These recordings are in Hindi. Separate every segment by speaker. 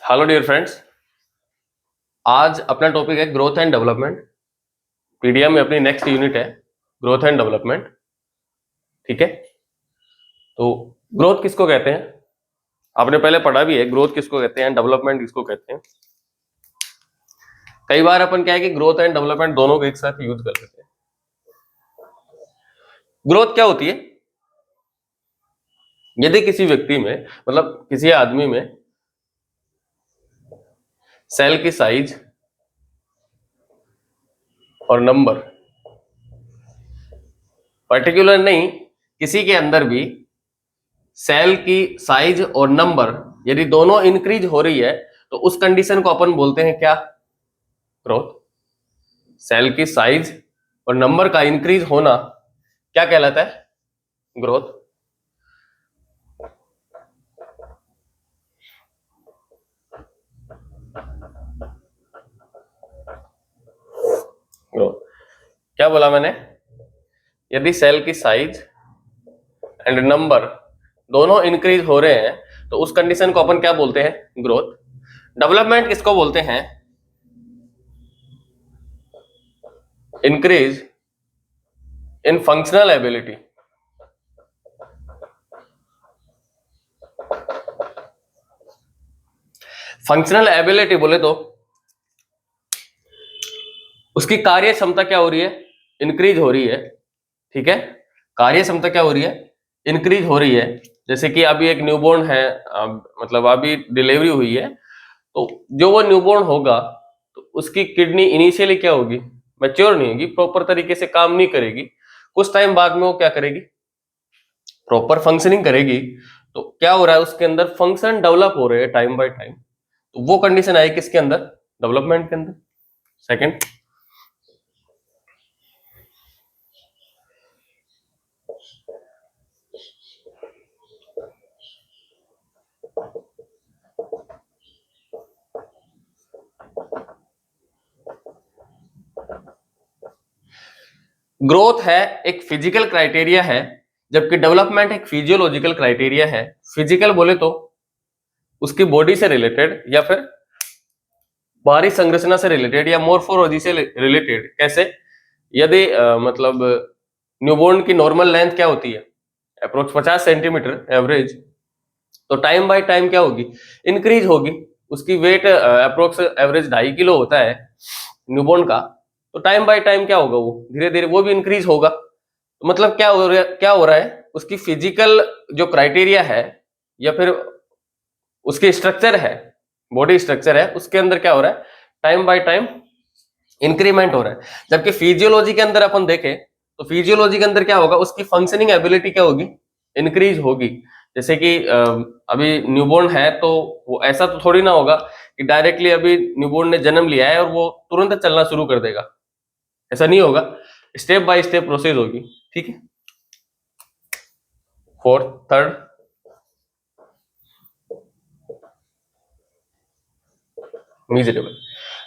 Speaker 1: Hello dear friends. आज अपना टॉपिक है ग्रोथ एंड डेवलपमेंट। पीडीएम में अपनी नेक्स्ट यूनिट है ग्रोथ एंड डेवलपमेंट। ठीक है, तो ग्रोथ किसको कहते हैं आपने पहले पढ़ा भी है। ग्रोथ किसको कहते हैं, डेवलपमेंट किसको कहते हैं। कई बार अपन क्या है कि ग्रोथ एंड डेवलपमेंट दोनों को एक साथ यूज कर लेते हैं। ग्रोथ क्या होती है? यदि किसी व्यक्ति में मतलब किसी आदमी में सेल की साइज और नंबर, पर्टिकुलर नहीं, किसी के अंदर भी सेल की साइज और नंबर यदि दोनों इंक्रीज हो रही है तो उस कंडीशन को अपन बोलते हैं क्या? ग्रोथ। सेल की साइज और नंबर का इंक्रीज होना क्या कहलाता है? ग्रोथ। ग्रोथ क्या बोला मैंने? यदि सेल की साइज एंड नंबर दोनों इंक्रीज हो रहे हैं तो उस कंडीशन को अपन क्या बोलते हैं? ग्रोथ। डेवलपमेंट किसको बोलते हैं? Increase in functional ability. Functional ability बोले तो उसकी कार्य क्षमता क्या हो रही है? इंक्रीज हो रही है। ठीक है, कार्य क्षमता क्या हो रही है? इंक्रीज हो रही है। जैसे कि अभी एक न्यूबॉर्न है, मतलब अभी डिलीवरी हुई है, तो जो वो न्यूबॉर्न होगा तो उसकी किडनी इनिशियली क्या होगी? मैच्योर नहीं होगी, प्रॉपर तरीके से काम नहीं करेगी। कुछ टाइम बाद में वो क्या करेगी? प्रॉपर फंक्शनिंग करेगी। तो क्या हो रहा है, उसके अंदर फंक्शन डेवलप हो रहे हैं टाइम बाय टाइम। तो वो कंडीशन आई किसके अंदर? डेवलपमेंट के अंदर। सेकंड, ग्रोथ है एक फिजिकल क्राइटेरिया है, जबकि डेवलपमेंट एक फिजियोलॉजिकल क्राइटेरिया है। फिजिकल बोले तो उसकी बॉडी से रिलेटेड या फिर बाहरी संरचना से रिलेटेड या मोर्फोलॉजी से रिलेटेड। कैसे? यदि मतलब न्यूबॉर्न की नॉर्मल लेंथ क्या होती है? Approx 50 centimetre average. तो टाइम बाय टाइम क्या होगी? इंक्रीज होगी। उसकी वेट अप्रोक्स एवरेज 2.5 किलो होता है न्यूबॉर्न का। तो टाइम बाय टाइम क्या होगा? वो धीरे धीरे वो भी इंक्रीज होगा। तो मतलब क्या हो रहा है, उसकी फिजिकल जो क्राइटेरिया है या फिर उसकी स्ट्रक्चर है, बॉडी स्ट्रक्चर है, उसके अंदर क्या हो रहा है? टाइम बाय टाइम इंक्रीमेंट हो रहा है। जबकि फिजियोलॉजी के अंदर अपन देखें तो फिजियोलॉजी के अंदर क्या होगा? उसकी फंक्शनिंग एबिलिटी क्या होगी? इंक्रीज होगी। जैसे कि अभी न्यूबॉर्न है तो वो ऐसा तो थोड़ी ना होगा कि डायरेक्टली अभी न्यूबॉर्न ने जन्म लिया है और वो तुरंत चलना शुरू कर देगा। ऐसा नहीं होगा, स्टेप बाय स्टेप प्रोसेस होगी। ठीक है। Fourth, third, measurable.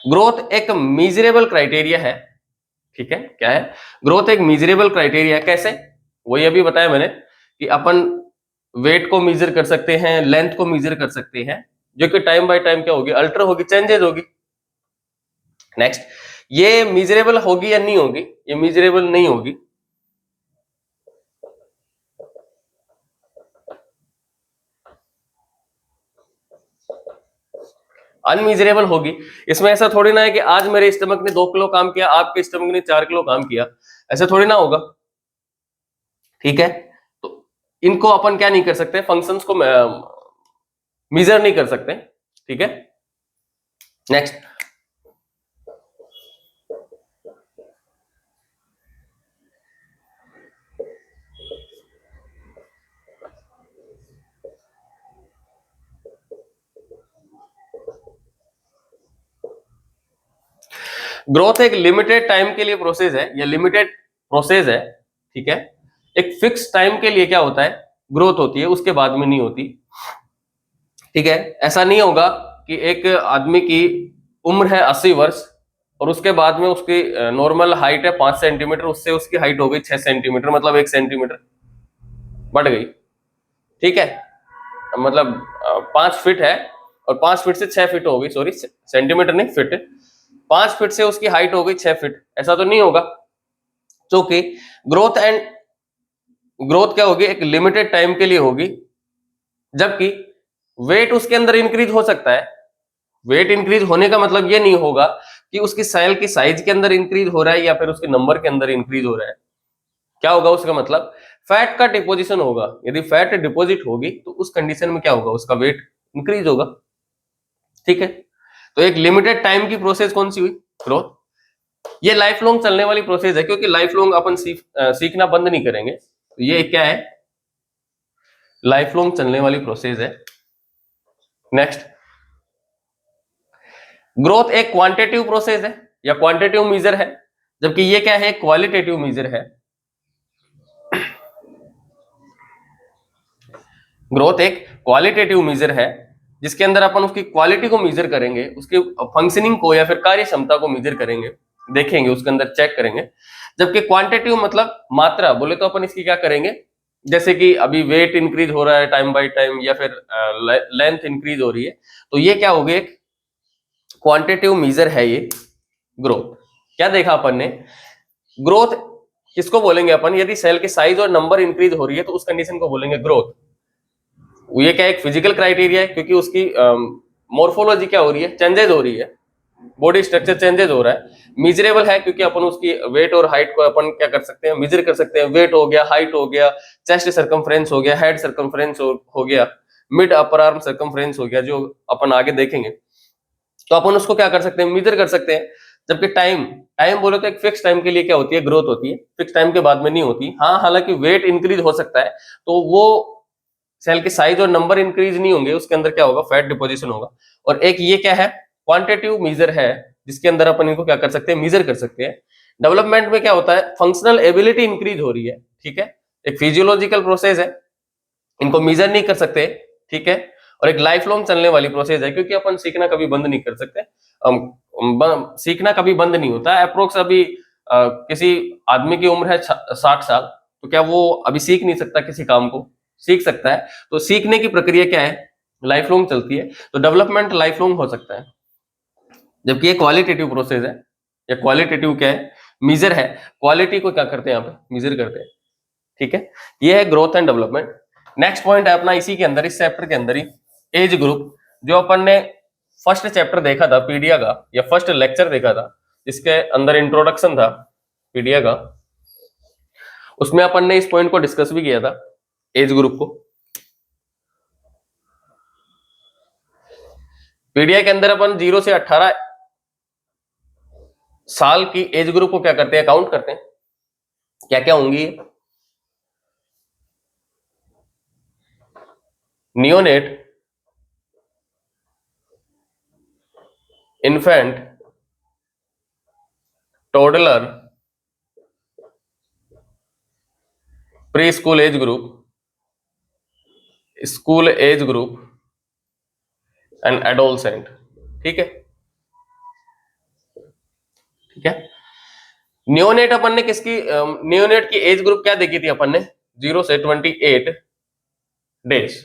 Speaker 1: ग्रोथ एक मीजरेबल क्राइटेरिया है। ठीक है, क्या है? ग्रोथ एक मीजरेबल क्राइटेरिया। कैसे? वही अभी बताया मैंने कि अपन वेट को मीजर कर सकते हैं, लेंथ को मीजर कर सकते हैं, जो कि टाइम बाय टाइम क्या होगी? अल्टर होगी, चेंजेस होगी। नेक्स्ट, ये मीजरेबल होगी या नहीं होगी? ये मीजरेबल नहीं होगी। अनमीजरेबल होगी। इसमें ऐसा थोड़ी ना है कि आज मेरे स्टमक ने 2 किलो काम किया, आपके स्टमक ने 4 किलो काम किया, ऐसा थोड़ी ना होगा। ठीक है, तो इनको अपन क्या नहीं कर सकते? फंक्शंस को मेजर नहीं कर सकते। ठीक है। नेक्स्ट, ग्रोथ एक लिमिटेड टाइम के लिए प्रोसेस है या लिमिटेड प्रोसेस है। ठीक है, एक फिक्स टाइम के लिए क्या होता है? ग्रोथ होती है, उसके बाद में नहीं होती। ठीक है, ऐसा नहीं होगा कि एक आदमी की उम्र है 80 वर्ष और उसके बाद में उसकी नॉर्मल हाइट है 5 सेंटीमीटर, उससे उसकी हाइट हो गई 6 सेंटीमीटर, मतलब 1 सेंटीमीटर बढ़ गई। ठीक है, मतलब 5 फीट है और 5 फीट से 6 फीट हो गई, सॉरी सेंटीमीटर नहीं फीट, 5 फीट से उसकी हाइट हो गई 6 फीट, ऐसा तो नहीं होगा। क्योंकि ग्रोथ क्या होगी, एक लिमिटेड टाइम के लिए होगी, जबकि वेट उसके अंदर इंक्रीज हो सकता है। वेट इंक्रीज होने का मतलब ये नहीं होगा कि उसकी सेल की साइज के अंदर इंक्रीज हो रहा है या फिर उसके नंबर के अंदर इंक्रीज हो रहा है। क्या होगा उसका मतलब, फैट का डिपोजिशन होगा। यदि फैट डिपोजिट होगी तो उस कंडीशन में क्या होगा, उसका वेट इंक्रीज होगा। ठीक है, तो एक लिमिटेड टाइम की प्रोसेस कौन सी हुई, ग्रोथ। ये लाइफ लॉन्ग चलने वाली प्रोसेस है, क्योंकि लाइफ लॉन्ग अपन सीखना बंद नहीं करेंगे। तो ये क्या है, लाइफ लॉन्ग चलने वाली प्रोसेस है। नेक्स्ट, ग्रोथ एक क्वांटिटेटिव प्रोसेस है या क्वांटिटेटिव मेजर है, जबकि ये क्या है, क्वालिटेटिव मेजर है। ग्रोथ एक क्वालिटेटिव मेजर है जिसके अंदर अपन उसकी क्वालिटी को मेजर करेंगे, उसके फंक्शनिंग को या फिर कार्य क्षमता को मेजर करेंगे, देखेंगे उसके अंदर, चेक करेंगे। जबकि क्वांटिटेटिव मतलब मात्रा, बोले तो अपन इसकी क्या करेंगे, जैसे कि अभी वेट इंक्रीज हो रहा है टाइम बाय टाइम या फिर लेंथ इंक्रीज हो रही है, तो ये क्या हो गया, एक क्वांटिटेटिव मेजर है ये ग्रोथ। क्या देखा अपन ने, ग्रोथ किसको बोलेंगे अपन, यदि सेल की साइज और नंबर इंक्रीज हो रही है तो उस कंडीशन को बोलेंगे ग्रोथ। ये क्या एक फिजिकल क्राइटेरिया है, क्योंकि उसकी मोर्फोलॉजी क्या हो रही है, चेंजेस हो रही है, बॉडी स्ट्रक्चर चेंजेस हो रहा है। मिजरेबल है क्योंकि अपन उसकी वेट और हाइट को अपन क्या कर सकते हैं, मेजर कर सकते हैं। वेट हो गया, हाइट हो गया, चेस्ट सर्कमफ्रेंस हो गया, हेड सर्कमफ्रेंस हो गया, मिड अपर आर्म सर्कमफ्रेंस हो गया, जो अपन आगे देखेंगे। तो अपन उसको क्या कर सकते हैं, मेजर कर सकते हैं। जबकि टाइम टाइम बोले तो एक फिक्स टाइम के लिए क्या होती है, ग्रोथ होती है, फिक्स टाइम के बाद में नहीं होती। हाँ, हालांकि वेट इंक्रीज हो सकता है तो वो सेल के साइज और नंबर इंक्रीज नहीं होंगे, उसके अंदर क्या होगा, फैट डिपोजिशन होगा। और एक ये क्या है, क्वांटिटेटिव मेजर है, जिसके अंदर अपन इनको क्या कर सकते हैं, मेजर कर सकते हैं। डेवलपमेंट में क्या होता है, फंक्शनल एबिलिटी इंक्रीज हो रही है। ठीक है, एक फिजियोलॉजिकल प्रोसेस है, इनको मेजर नहीं कर सकते। ठीक है, और एक लाइफ लॉन्ग चलने वाली प्रोसेस है, क्योंकि अपन सीखना कभी बंद नहीं कर सकते। सीखना कभी बंद नहीं होता। अप्रोक्स अभी किसी आदमी की उम्र है 60 साल, तो क्या वो अभी सीख नहीं सकता किसी काम को, सीख सकता है। तो सीखने की प्रक्रिया क्या है, लाइफ लॉन्ग चलती है। तो डेवलपमेंट लाइफ लॉन्ग हो सकता है, जबकि ये क्वालिटेटिव प्रोसेस है। या क्वालिटेटिव क्या है, मेजर है। क्वालिटी को क्या करते हैं, यहाँ पे मेजर करते हैं। ठीक है, ये है growth and development. Next point है अपना इसी के अंदर, इस चैप्टर के अंदर ही, एज ग्रुप। जो अपन ने फर्स्ट चैप्टर देखा था पीडिया का, या फर्स्ट लेक्चर देखा था, इसके अंदर इंट्रोडक्शन था पीडिया का, उसमें अपन ने इस पॉइंट को डिस्कस भी किया था, एज ग्रुप को। पीडिया के अंदर अपन 0 से 18 साल की एज ग्रुप को क्या करते हैं, काउंट करते हैं। क्या क्या होंगी, neonate, infant, toddler, pre school age group, school age group and adolescent. ठीक है, ठीक है। नियोनेट अपन ने किसकी, नियोनेट की एज ग्रुप क्या देखी थी अपन ने, 0 से 28 डेज।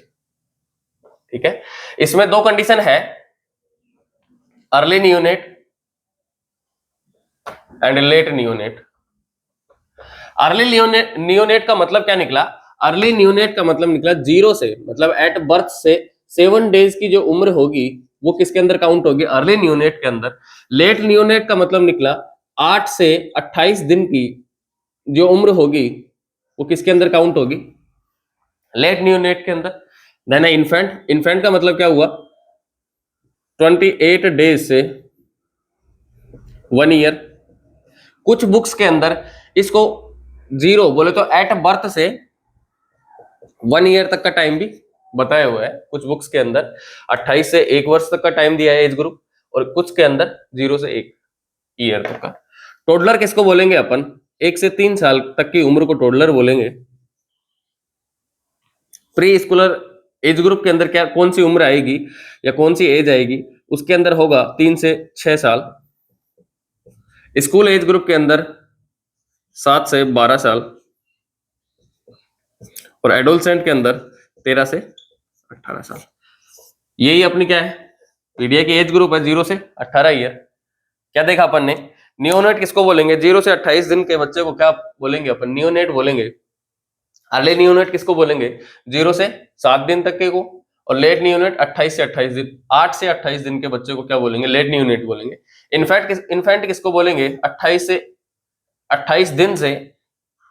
Speaker 1: ठीक है, इसमें दो कंडीशन है, early neonate and let neonate. Early neonate का मतलब क्या निकला, अर्ली नियोनेट का मतलब निकला 0 से, मतलब एट बर्थ से 7 डेज की जो उम्र होगी वो किसके अंदर काउंट होगी, अर्ली नियोनेट के अंदर। लेट नियोनेट का मतलब निकला 8 से 28 दिन की जो उम्र होगी वो किसके अंदर काउंट होगी, लेट नियोनेट के अंदर। देन इन्फेंट, इन्फेंट का मतलब क्या हुआ, 28 डेज से 1 ईयर। कुछ बुक्स के अंदर इसको 0 बोले तो एट बर्थ से 1 ईयर तक का टाइम भी बताया हुआ है। कुछ बुक्स के अंदर 28 से 1 वर्ष तक का टाइम दिया है एज ग्रुप, और कुछ के अंदर 0 से 1 ईयर तक का। टोडलर किसको बोलेंगे अपन, 1 से 3 साल तक की उम्र को टोडलर बोलेंगे। प्री स्कूलर एज ग्रुप के अंदर क्या, कौन सी उम्र आएगी या कौन सी एज आएगी, उसके अंदर होगा 3 से 6 साल। स्कूल एज ग्रुप के अंदर 7 से 12 साल, और एडोलसेंट के अंदर 13 से 18 साल। यही अपनी क्या है, पीडीए की एज ग्रुप है 0 से 18 ईयर। क्या देखा अपन ने, नियोनेट किसको बोलेंगे, 0 से 28 दिन के बच्चे को क्या बोलेंगे अपन, नियोनेट बोलेंगे। अर्ली नियोनेट किसको बोलेंगे, 0 से 7 दिन तक के को। और लेट नियोनेट 28 से 28 दिन, 8 से 28 दिन के बच्चे को क्या बोलेंगे, लेट नियोनेट बोलेंगे। इन्फेंट किसको बोलेंगे, 28 दिन से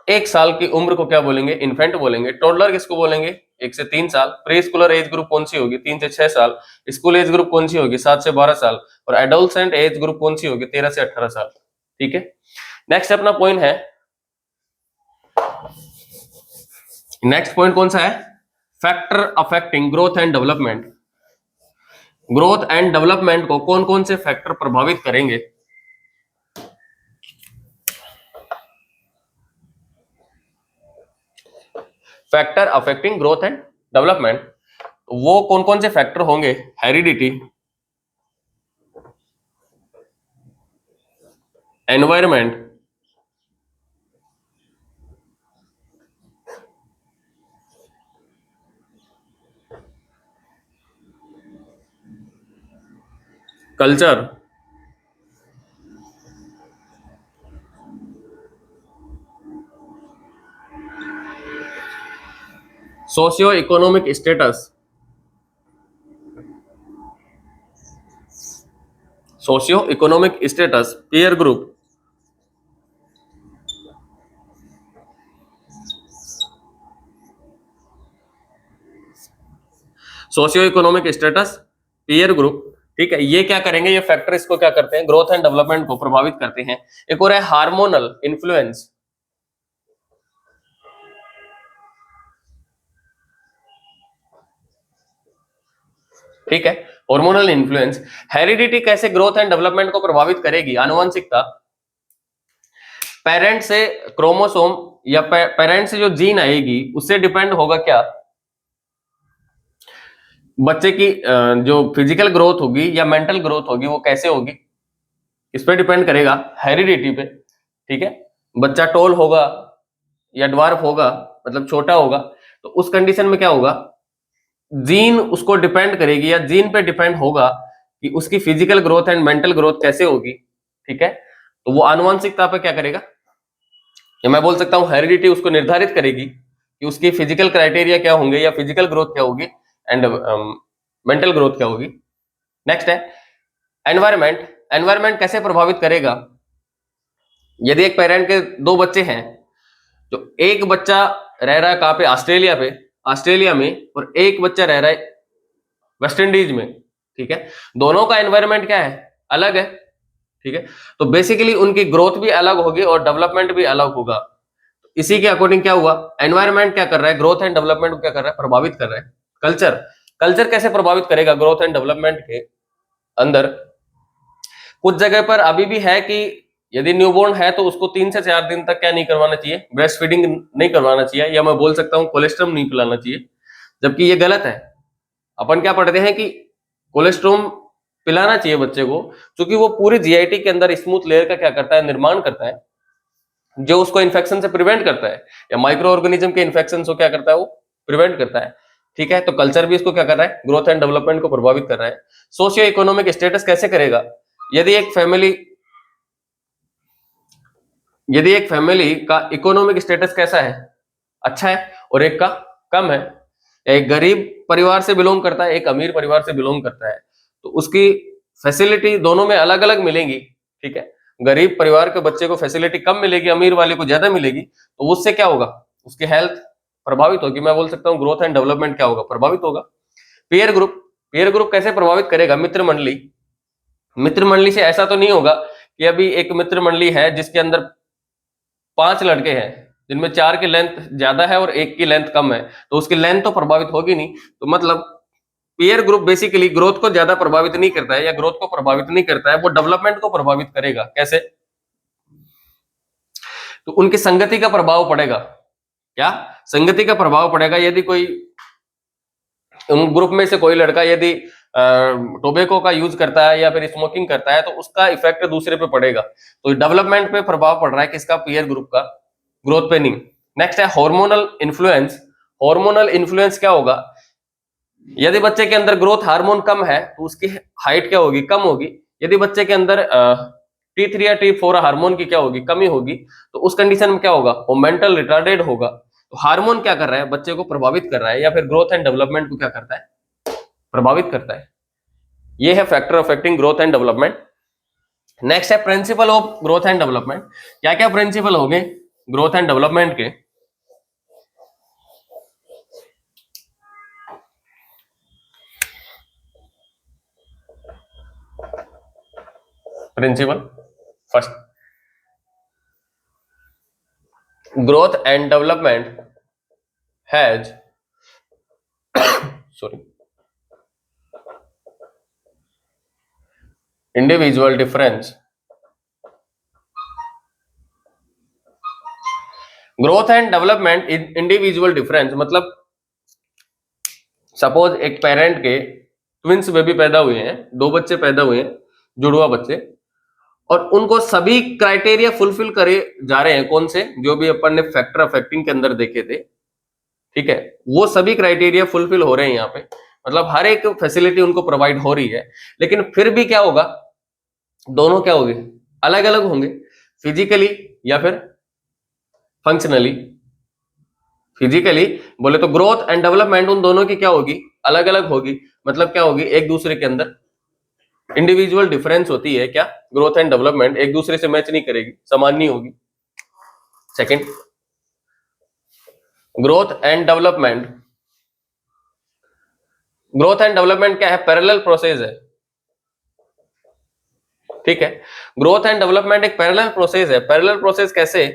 Speaker 1: 1 साल की उम्र को क्या बोलेंगे, इन्फेंट बोलेंगे। टोडलर किसको बोलेंगे, 1 से 3 साल। प्री स्कूलर एज ग्रुप कौन सी होगी, 3 से 6 साल। स्कूल एज ग्रुप कौन सी होगी, 7 से 12 साल। और एडोलसेंट एज ग्रुप कौन सी होगी, 13 से 18 साल। ठीक है, नेक्स्ट अपना पॉइंट है, नेक्स्ट पॉइंट कौन सा है, factor affecting growth and development. Growth and development को कौन कौन से फैक्टर प्रभावित करेंगे। Factor affecting growth and development, वो कौन कौन से फैक्टर होंगे, heredity, environment, culture, socio economic status, socio economic status, peer group, socio economic status, peer group. ठीक है, ये क्या करेंगे, ये फैक्टर इसको क्या करते हैं, ग्रोथ एंड डेवलपमेंट को प्रभावित करते हैं। एक और है हार्मोनल इन्फ्लुएंस, ठीक है, हार्मोनल इन्फ्लुएंस। हेरिडिटी कैसे ग्रोथ एंड डेवलपमेंट को प्रभावित करेगी, आनुवंशिकता, पेरेंट से क्रोमोसोम या पेरेंट से जो जीन आएगी उससे डिपेंड होगा क्या, बच्चे की जो फिजिकल ग्रोथ होगी या मेंटल ग्रोथ होगी वो कैसे होगी, इस पे डिपेंड करेगा, हेरिडिटी पे। ठीक है, बच्चा टॉल होगा या ड्वार्फ होगा, मतलब छोटा होगा, तो उस कंडीशन में क्या होगा, जीन उसको डिपेंड करेगी या जीन पे डिपेंड होगा कि उसकी physical growth and mental growth कैसे होगी। ठीक है, तो वो आनुवंशिकता पे क्या करेगा, या मैं बोल सकता हूं हेरिडिटी उसको निर्धारित करेगी कि उसकी फिजिकल क्राइटेरिया क्या होंगे या फिजिकल ग्रोथ क्या होगी एंड मेंटल ग्रोथ क्या होगी। नेक्स्ट है एनवायरमेंट। एनवायरमेंट कैसे प्रभावित करेगा, यदि एक पेरेंट के 2 बच्चे हैं, तो एक बच्चा रह रहा है कहां पे, ऑस्ट्रेलिया में, और एक बच्चा रह रहा है वेस्ट इंडीज में। ठीक है, दोनों का एनवायरमेंट क्या है, अलग है। ठीक है, तो बेसिकली उनकी ग्रोथ भी अलग होगी और डेवलपमेंट भी अलग होगा। इसी के अकॉर्डिंग क्या हुआ, एनवायरमेंट क्या कर रहा है, ग्रोथ एंड डेवलपमेंट को क्या कर रहा है, प्रभावित कर रहा है। कल्चर, कल्चर कैसे प्रभावित करेगा ग्रोथ एंड डेवलपमेंट के अंदर, कुछ जगह पर अभी भी है कि यदि न्यूबॉर्न है तो उसको 3 से 4 दिन तक क्या नहीं करवाना चाहिए, ब्रेस्ट फीडिंग नहीं करवाना चाहिए, या मैं बोल सकता हूं कोलेस्ट्रम नहीं पिलाना चाहिए, जबकि ये गलत है। अपन क्या पढ़ते हैं कि कोलेस्ट्रॉम पिलाना चाहिए बच्चे को, क्योंकि वो पूरी जीआईटी के अंदर स्मूथ लेयर का क्या करता है, निर्माण करता है, जो उसको इन्फेक्शन से प्रिवेंट करता है, या माइक्रो ऑर्गेनिज्म के इन्फेक्शन को क्या करता है, वो प्रिवेंट करता है। ठीक है, तो कल्चर भी इसको क्या कर रहा है, ग्रोथ एंड डेवलपमेंट को प्रभावित कर रहा है। सोशियो इकोनॉमिक स्टेटस कैसे करेगा, यदि एक फैमिली का इकोनॉमिक स्टेटस कैसा है, अच्छा है, और एक का कम है, एक गरीब परिवार से बिलोंग करता है, एक अमीर परिवार से बिलोंग करता है, तो उसकी फैसिलिटी दोनों में अलग अलग मिलेंगी। ठीक है, गरीब परिवार के बच्चे को फैसिलिटी कम मिलेगी, अमीर वाले को ज्यादा मिलेगी, तो उससे क्या होगा, उसकी हेल्थ प्रभावित होगी। मैं बोल सकता हूँ ग्रोथ एंड डेवलपमेंट क्या होगा, प्रभावित होगा। पीयर ग्रुप, पीयर ग्रुप कैसे प्रभावित करेगा, मित्र मंडली। मित्र मंडली से ऐसा तो नहीं होगा कि अभी एक मित्र मंडली है जिसके अंदर 5 लड़के हैं, जिनमें 4 की लेंथ ज्यादा है और एक की लेंथ कम है, तो उसकी लेंथ तो प्रभावित होगी नहीं। तो मतलब पीयर ग्रुप बेसिकली ग्रोथ को ज्यादा प्रभावित नहीं करता है, या ग्रोथ को प्रभावित नहीं करता है, वो डेवलपमेंट को प्रभावित करेगा। कैसे, तो उनकी संगति का प्रभाव पड़ेगा, क्या संगति का प्रभाव पड़ेगा। यदि कोई उन ग्रुप में से कोई लड़का यदि टोबैको का यूज करता है या फिर स्मोकिंग करता है, तो उसका इफेक्ट दूसरे पे पड़ेगा। तो डेवलपमेंट पे प्रभाव पड़ रहा है किसका, पीयर ग्रुप का, ग्रोथ पे नहीं। नेक्स्ट है हार्मोनल इन्फ्लुएंस। हार्मोनल इन्फ्लुएंस क्या होगा, यदि बच्चे के अंदर ग्रोथ हार्मोन कम है तो उसकी हाइट क्या होगी, कम होगी। यदि बच्चे के अंदर T3 या T4 हार्मोन की क्या होगी, कमी होगी, तो उस कंडीशन में क्या होगा, वो मेंटल रिटार्डेड होगा। तो हार्मोन क्या कर रहा है, बच्चे को प्रभावित कर रहा है, या फिर ग्रोथ एंड डेवलपमेंट को क्या करता है, प्रभावित करता है। ये है factor affecting growth and development. Next है principle of growth and development. क्या क्या प्रिंसिपल हो गए ग्रोथ एंड डेवलपमेंट के? Principle first, growth and development has sorry individual difference। Growth and development individual difference मतलब सपोज एक पेरेंट के ट्विंस बेबी पैदा हुए हैं, दो बच्चे पैदा हुए हैं, जुड़वा बच्चे, और उनको सभी क्राइटेरिया फुलफिल करे जा रहे हैं। कौन से? जो भी अपन ने फैक्टर अफेक्टिंग के अंदर देखे थे, ठीक है, वो सभी क्राइटेरिया फुलफिल हो रहे हैं यहाँ पे, मतलब हर एक फैसिलिटी उनको प्रोवाइड हो रही है। लेकिन फिर भी क्या होगा, दोनों क्या होंगे, अलग अलग होंगे, फिजिकली या फिर फंक्शनली। फिजिकली बोले तो ग्रोथ एंड डेवलपमेंट उन दोनों की क्या होगी, अलग अलग होगी। मतलब क्या होगी, एक दूसरे के अंदर इंडिविजुअल डिफरेंस होती है। क्या? ग्रोथ एंड डेवलपमेंट एक दूसरे से मैच नहीं करेगी, समान नहीं होगी। Second, growth and development, growth and development क्या है, पैरेलल प्रोसेस है, ठीक है। ग्रोथ एंड डेवलपमेंट एक पैरेलल प्रोसेस है। पैरेलल प्रोसेस कैसे?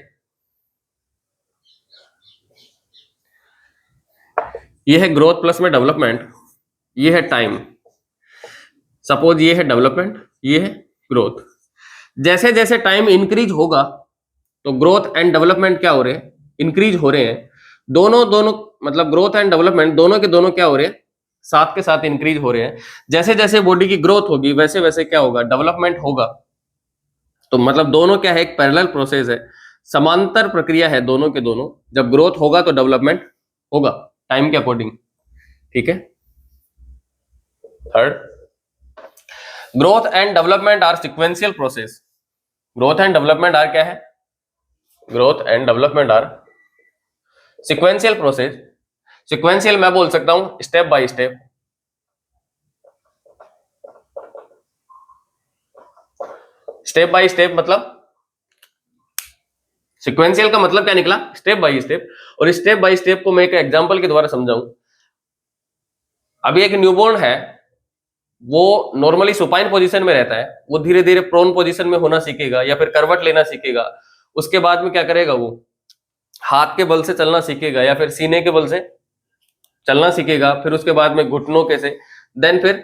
Speaker 1: ये है ग्रोथ प्लस में डेवलपमेंट, ये है टाइम। सपोज ये है डेवलपमेंट, ये है ग्रोथ। जैसे जैसे टाइम इंक्रीज होगा तो ग्रोथ एंड डेवलपमेंट क्या हो रहे हैं, इंक्रीज हो रहे हैं। दोनों दोनों मतलब ग्रोथ एंड डेवलपमेंट दोनों के दोनों क्या हो रहे हैं, साथ के साथ इंक्रीज हो रहे हैं। जैसे जैसे बॉडी की ग्रोथ होगी वैसे वैसे क्या होगा, डेवलपमेंट होगा। तो मतलब दोनों क्या है, एक पैरेलल प्रोसेस है, समांतर प्रक्रिया है दोनों के दोनों। जब ग्रोथ होगा तो डेवलपमेंट होगा टाइम के अकॉर्डिंग, ठीक है। Third, growth and development are sequential process. Growth and development are क्या है, growth and development are sequential process. Sequential मैं बोल सकता हूं step by step, step by step मतलब सिक्वेंशियल का मतलब क्या निकला, स्टेप बाय स्टेप। और स्टेप बाय स्टेप को मैं एक एग्जांपल के द्वारा समझाऊं। अभी एक न्यूबॉर्न है, वो नॉर्मली सुपाइन पोजीशन में रहता है, वो धीरे धीरे प्रोन पोजीशन में होना सीखेगा या फिर करवट लेना सीखेगा। उसके बाद में क्या करेगा, वो हाथ के बल से चलना सीखेगा या फिर सीने के बल से चलना सीखेगा। फिर उसके बाद में घुटनों के से, देन फिर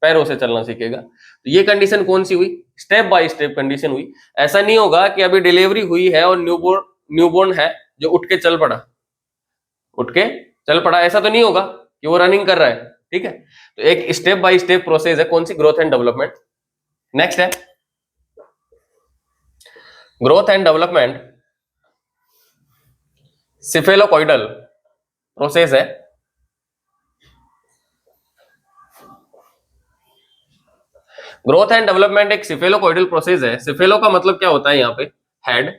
Speaker 1: पैरों से चलना सीखेगा। तो ये कंडीशन कौन सी हुई, स्टेप बाय स्टेप कंडीशन हुई। ऐसा नहीं होगा कि अभी डिलीवरी हुई है और न्यूबॉर्न है जो उठ के चल पड़ा, उठ के चल पड़ा, ऐसा तो नहीं होगा कि वो रनिंग कर रहा है, ठीक है। तो एक स्टेप बाय स्टेप प्रोसेस है, कौन सी, ग्रोथ एंड डेवलपमेंट। नेक्स्ट है ग्रोथ एंड डेवलपमेंट सिफेलोकॉइडल प्रोसेस है। ग्रोथ एंड डेवलपमेंट एक सिफेलोकॉइडल प्रोसेस है। सिफेलो का मतलब क्या होता है यहाँ पे, हेड।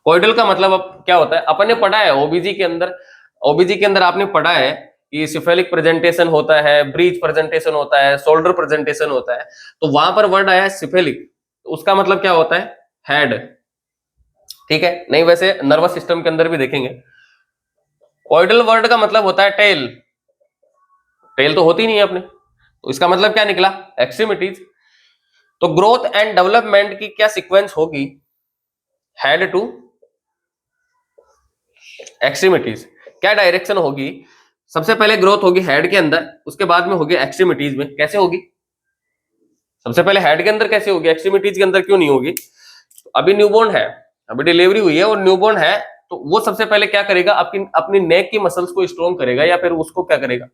Speaker 1: कॉइडल का मतलब अब क्या होता है, अपन ने पढ़ा है ओबीजी के अंदर, ओबीजी के अंदर आपने पढ़ा है कि सिफेलिक प्रेजेंटेशन होता है, ब्रीच प्रेजेंटेशन होता है, शोल्डर प्रेजेंटेशन होता है। तो वहां पर वर्ड आया है सिफेलिक, तो उसका मतलब क्या होता है, हेड, ठीक है। नहीं वैसे नर्वस सिस्टम के अंदर भी देखेंगे। कॉइडल वर्ड का मतलब होता है टेल, टेल तो होती नहीं है अपने, तो इसका मतलब क्या निकला, एक्सट्रीमिटीज। तो ग्रोथ एंड डेवलपमेंट की क्या सीक्वेंस होगी, हेड टू एक्सट्रीमिटीज। क्या डायरेक्शन होगी, सबसे पहले ग्रोथ होगी हेड के अंदर, उसके बाद में होगी एक्सट्रीमिटीज में। कैसे होगी, सबसे पहले हेड के अंदर कैसे होगी, एक्सट्रीमिटीज के अंदर क्यों नहीं होगी। तो अभी न्यूबॉर्न है, अभी डिलीवरी हुई है और न्यूबॉर्न है, तो वो सबसे पहले क्या करेगा, अपनी नेक की मसल्स को स्ट्रॉन्ग करेगा या फिर उसको क्या करेगा,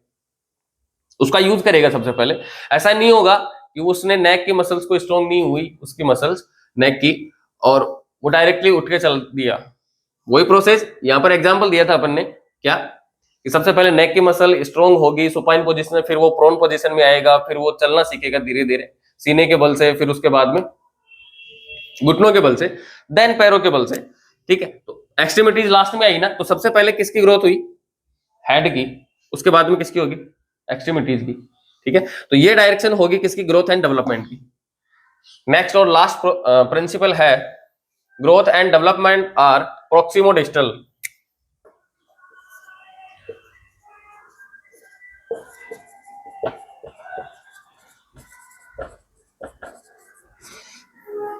Speaker 1: उसका यूज करेगा सबसे पहले। ऐसा नहीं होगा कि उसने नेक की मसल्स को स्ट्रॉन्ग नहीं हुई, उसकी मसल्स नेक की, और वो डायरेक्टली उठ के चल दिया। वही प्रोसेस यहाँ पर एग्जांपल दिया था अपन ने, क्या, कि सबसे पहले नेक की मसल स्ट्रॉन्ग होगी सुपाइन पोजीशन में, फिर वो प्रोन पोजीशन में आएगा, फिर वो चलना सीखेगा धीरे धीरे सीने के बल से, फिर उसके बाद में घुटनों के बल से, देन पैरों के बल से। ठीक है, तो एक्सट्रीमिटीज लास्ट में आई ना, तो सबसे पहले किसकी ग्रोथ हुई? हेड की, उसके बाद में किसकी होगी? एक्सट्रीमिटीज की। ठीक है, तो ये डायरेक्शन होगी किसकी? ग्रोथ एंड डेवलपमेंट की। नेक्स्ट और लास्ट प्रिंसिपल है ग्रोथ एंड डेवलपमेंट आर प्रोक्सिमोडिस्टल।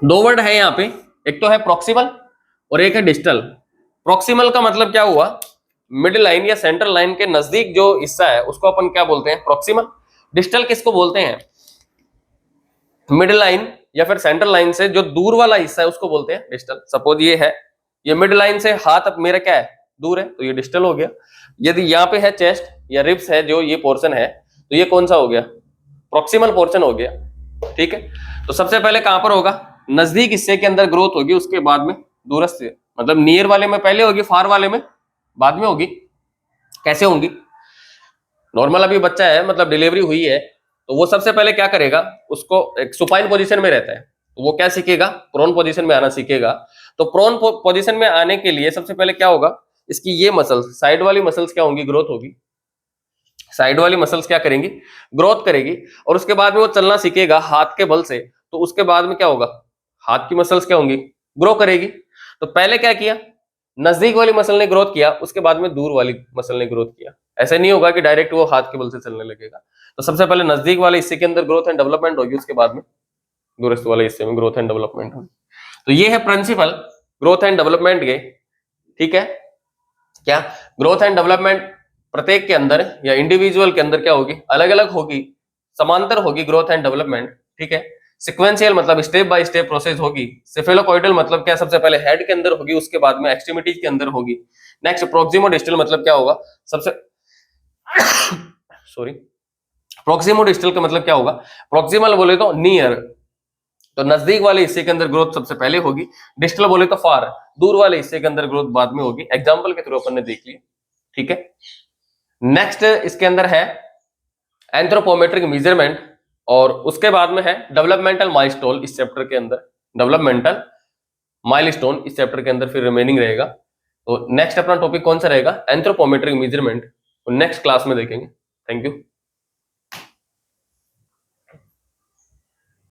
Speaker 1: दो वर्ड है यहां पे, एक तो है प्रोक्सिमल और एक है डिस्टल। प्रोक्सिमल का मतलब क्या हुआ? मिड लाइन या सेंट्रल लाइन के नजदीक जो हिस्सा है उसको अपन क्या बोलते हैं? प्रोक्सिमल। डिस्टल किसको बोलते हैं? मिड लाइन या फिर सेंट्रल लाइन से जो दूर वाला हिस्सा है उसको बोलते हैं डिस्टल। सपोज ये है, ये मिड लाइन से हाथ अब मेरा क्या है? दूर है, तो ये डिस्टल हो गया। यदि यहाँ पे है चेस्ट या रिब्स है जो ये पोर्शन है, तो ये कौन सा हो गया? प्रोक्सिमल पोर्शन हो गया। ठीक है, तो सबसे पहले कहां पर होगा? नजदीक हिस्से के अंदर ग्रोथ होगी, उसके बाद में दूरस्थ मतलब नियर वाले में पहले होगी, फार वाले में बाद में होगी। कैसे होंगी? नॉर्मल अभी बच्चा है, मतलब डिलीवरी हुई है, तो वो सबसे पहले क्या करेगा? उसको एक सुपाइन पोजीशन में रहता है, तो वो क्या सीखेगा? प्रोन पोजीशन में आना सीखेगा। तो प्रोन पोजीशन में आने के लिए सबसे पहले क्या होगा? इसकी ये मसल्स, साइड वाली मसल्स क्या होंगी? ग्रोथ होगी। साइड वाली मसल्स क्या करेंगी? ग्रोथ करेगी। और उसके बाद में वो चलना सीखेगा हाथ के बल से, तो उसके बाद में क्या होगा? हाथ की मसल्स क्या होंगी? ग्रो करेगी। तो पहले क्या किया? नजदीक वाली मसल ने ग्रोथ किया, उसके बाद में दूर वाली मसल ने ग्रोथ किया। ऐसा नहीं होगा कि डायरेक्ट वो हाथ के बल से चलने लगेगा। तो सबसे पहले नजदीक वाले हिस्से के अंदर ग्रोथ एंड डेवलपमेंट होगी, उसके बाद में दूरस्थ वाले हिस्से में ग्रोथ एंड डेवलपमेंट होगी। तो ये है प्रिंसिपल ग्रोथ एंड डेवलपमेंट के। ठीक है, क्या ग्रोथ एंड डेवलपमेंट प्रत्येक के अंदर या इंडिविजुअल के अंदर क्या होगी? अलग अलग होगी, समांतर होगी ग्रोथ एंड डेवलपमेंट। ठीक है, सिक्वेंशियल मतलब स्टेप बाय स्टेप प्रोसेस होगी। सेफेलोकॉइडल मतलब क्या? सबसे पहले हेड के अंदर होगी, उसके बाद में एक्सट्रीमिटीज के अंदर होगी। नेक्स्ट प्रोक्सिमोडिस्टल मतलब क्या होगा? सबसे सॉरी, प्रोक्सिमोडिस्टल का मतलब क्या होगा? प्रोक्सिमल बोले तो नियर, तो नजदीक वाले हिस्से के अंदर ग्रोथ सबसे पहले होगी। डिस्टल बोले तो फार, दूर वाले हिस्से के अंदर ग्रोथ बाद में होगी। एग्जांपल के थ्रू अपन ने देख लिया। ठीक है, नेक्स्ट इसके अंदर है एंथ्रोपोमेट्रिक मेजरमेंट, और उसके बाद में है डेवलपमेंटल माइलस्टोन इस चैप्टर के अंदर। डेवलपमेंटल माइलस्टोन इस चैप्टर के अंदर फिर रिमेनिंग रहेगा। तो नेक्स्ट अपना टॉपिक कौन सा रहेगा? एंथ्रोपोमेट्रिक मेजरमेंट, नेक्स्ट क्लास में देखेंगे। Thank you.